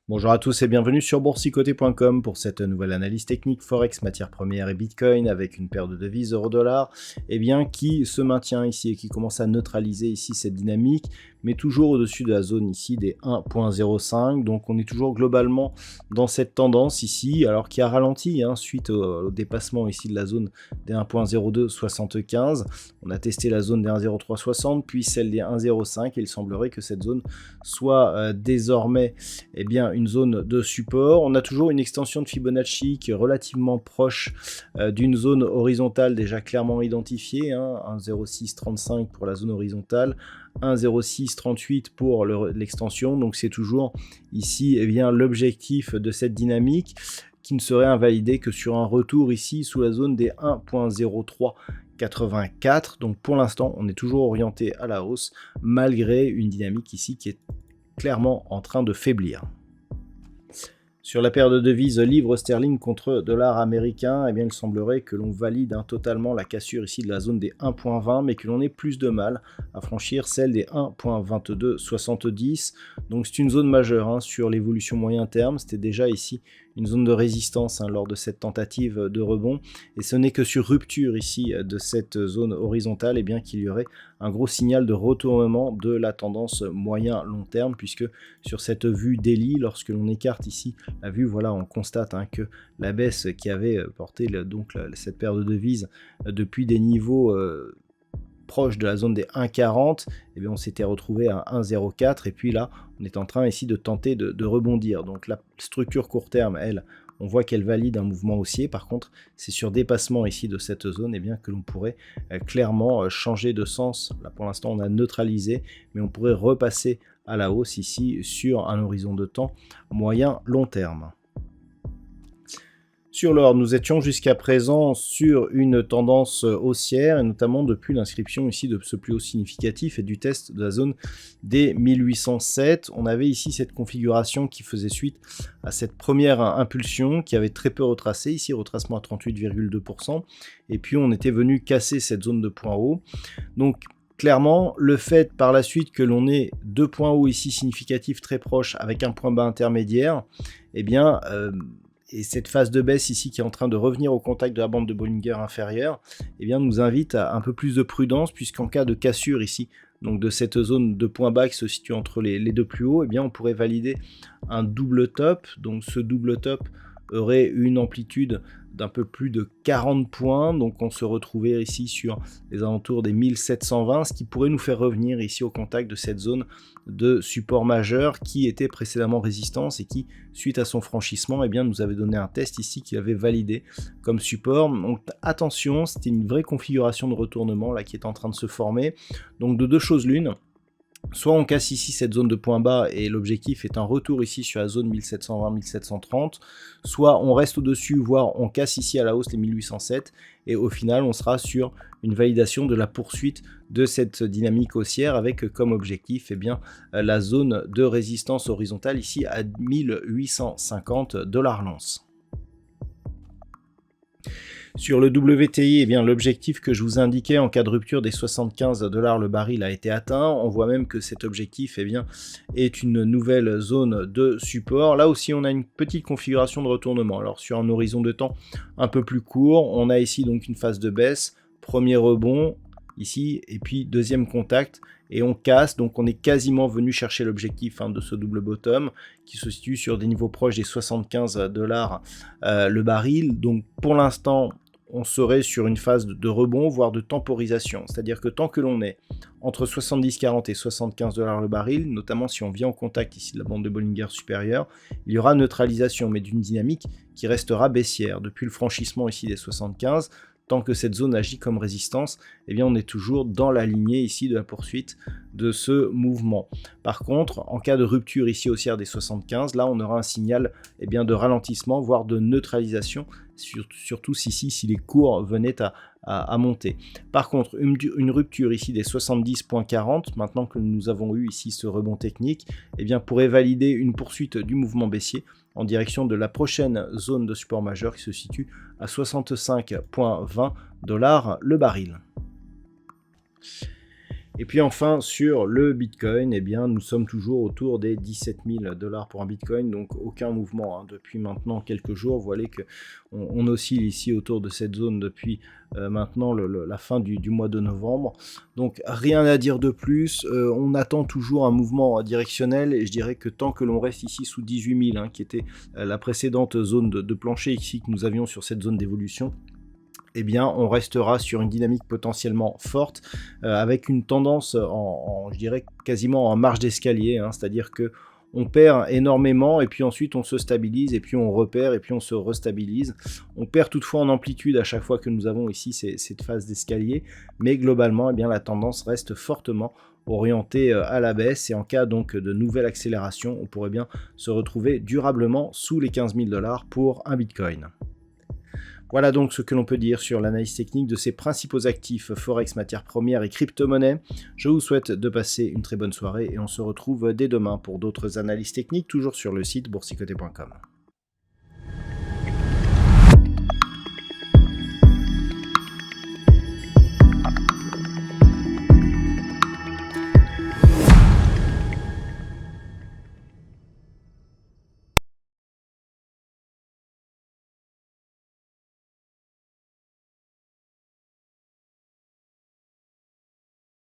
Bonjour à tous et bienvenue sur boursicoté.com pour cette nouvelle analyse technique Forex, matières premières et Bitcoin avec une paire de devises euro-dollar qui se maintient ici et qui commence à neutraliser ici cette dynamique, mais toujours au-dessus de la zone ici des 1.05. Donc on est toujours globalement dans cette tendance ici, alors qui a ralenti suite au dépassement ici de la zone des 1.0275. On a testé la zone des 1.0360 puis celle des 1.05 et il semblerait que cette zone soit désormais une zone de support. On a toujours une extension de Fibonacci qui est relativement proche d'une zone horizontale déjà clairement identifiée, 1.0635 pour la zone horizontale, 1.0638 pour l'extension. Donc c'est toujours ici l'objectif de cette dynamique qui ne serait invalidé que sur un retour ici sous la zone des 1.0384. Donc pour l'instant on est toujours orienté à la hausse malgré une dynamique ici qui est clairement en train de faiblir. Sur la paire de devises livre sterling contre dollar américain, il semblerait que l'on valide totalement la cassure ici de la zone des 1.20, mais que l'on ait plus de mal à franchir celle des 1.2270. Donc c'est une zone majeure sur l'évolution moyen terme. C'était déjà ici une zone de résistance lors de cette tentative de rebond. Et ce n'est que sur rupture ici de cette zone horizontale qu'il y aurait un gros signal de retournement de la tendance moyen-long terme, puisque sur cette vue daily, lorsque l'on écarte ici la vue, on constate que la baisse qui avait porté cette paire de devises depuis des niveaux proche de la zone des 1,40, on s'était retrouvé à 1,04 et puis là on est en train ici de tenter de rebondir. Donc la structure court terme, elle, on voit qu'elle valide un mouvement haussier. Par contre, c'est sur dépassement ici de cette zone que l'on pourrait clairement changer de sens. Là pour l'instant on a neutralisé, mais on pourrait repasser à la hausse ici sur un horizon de temps moyen long terme. Sur l'or, nous étions jusqu'à présent sur une tendance haussière, et notamment depuis l'inscription ici de ce plus haut significatif et du test de la zone des 1807. On avait ici cette configuration qui faisait suite à cette première impulsion qui avait très peu retracé, ici retracement à 38,2%, et puis on était venu casser cette zone de point haut. Donc clairement, le fait par la suite que l'on ait deux points hauts ici significatifs très proches avec un point bas intermédiaire, et cette phase de baisse ici qui est en train de revenir au contact de la bande de Bollinger inférieure, nous invite à un peu plus de prudence, puisqu'en cas de cassure ici, donc de cette zone de point bas qui se situe entre les deux plus hauts, on pourrait valider un double top. Donc ce double top aurait une amplitude d'un peu plus de 40 points, donc on se retrouvait ici sur les alentours des 1720, ce qui pourrait nous faire revenir ici au contact de cette zone de support majeur qui était précédemment résistance et qui, suite à son franchissement, nous avait donné un test ici qui avait validé comme support. Donc attention, c'était une vraie configuration de retournement là qui est en train de se former. Donc de deux choses l'une, soit on casse ici cette zone de point bas et l'objectif est un retour ici sur la zone 1720-1730, soit on reste au-dessus, voire on casse ici à la hausse les 1807 et au final on sera sur une validation de la poursuite de cette dynamique haussière avec comme objectif la zone de résistance horizontale ici à 1850 $ l'once. Sur le WTI, l'objectif que je vous indiquais en cas de rupture des 75 $ le baril a été atteint. On voit même que cet objectif est une nouvelle zone de support. Là aussi, on a une petite configuration de retournement. Alors sur un horizon de temps un peu plus court, on a ici donc une phase de baisse, premier rebond ici, et puis deuxième contact, et on casse. Donc on est quasiment venu chercher l'objectif de ce double bottom qui se situe sur des niveaux proches des 75 $ le baril. Donc pour l'instant, on serait sur une phase de rebond, voire de temporisation. C'est-à-dire que tant que l'on est entre 70,40 et 75 $ le baril, notamment si on vient en contact ici de la bande de Bollinger supérieure, il y aura neutralisation, mais d'une dynamique qui restera baissière. Depuis le franchissement ici des 75, tant que cette zone agit comme résistance, eh bien on est toujours dans la lignée ici de la poursuite de ce mouvement. Par contre, en cas de rupture ici haussière des 75, là on aura un signal eh bien, de ralentissement, voire de neutralisation, surtout si les cours venaient à monter. Par contre, une rupture ici des 70.40, maintenant que nous avons eu ici ce rebond technique, eh bien, pourrait valider une poursuite du mouvement baissier en direction de la prochaine zone de support majeur qui se situe à 65,20 $ le baril. Et puis enfin, sur le Bitcoin, eh bien, nous sommes toujours autour des 17 000 $ pour un Bitcoin, donc aucun mouvement depuis maintenant quelques jours. Vous voyez qu'on oscille ici autour de cette zone depuis maintenant la fin du mois de novembre. Donc rien à dire de plus, on attend toujours un mouvement directionnel, et je dirais que tant que l'on reste ici sous 18 000, qui était la précédente zone de plancher ici que nous avions sur cette zone d'évolution, eh bien, on restera sur une dynamique potentiellement forte, avec une tendance, je dirais, quasiment en marge d'escalier, c'est-à-dire que on perd énormément, et puis ensuite on se stabilise, et puis on repère, et puis on se restabilise. On perd toutefois en amplitude à chaque fois que nous avons ici cette phase d'escalier, mais globalement, eh bien, la tendance reste fortement orientée à la baisse, et en cas donc de nouvelle accélération, on pourrait bien se retrouver durablement sous les 15 000 $ pour un Bitcoin. Voilà donc ce que l'on peut dire sur l'analyse technique de ces principaux actifs Forex, matières premières et crypto-monnaies. Je vous souhaite de passer une très bonne soirée et on se retrouve dès demain pour d'autres analyses techniques, toujours sur le site boursicoté.com.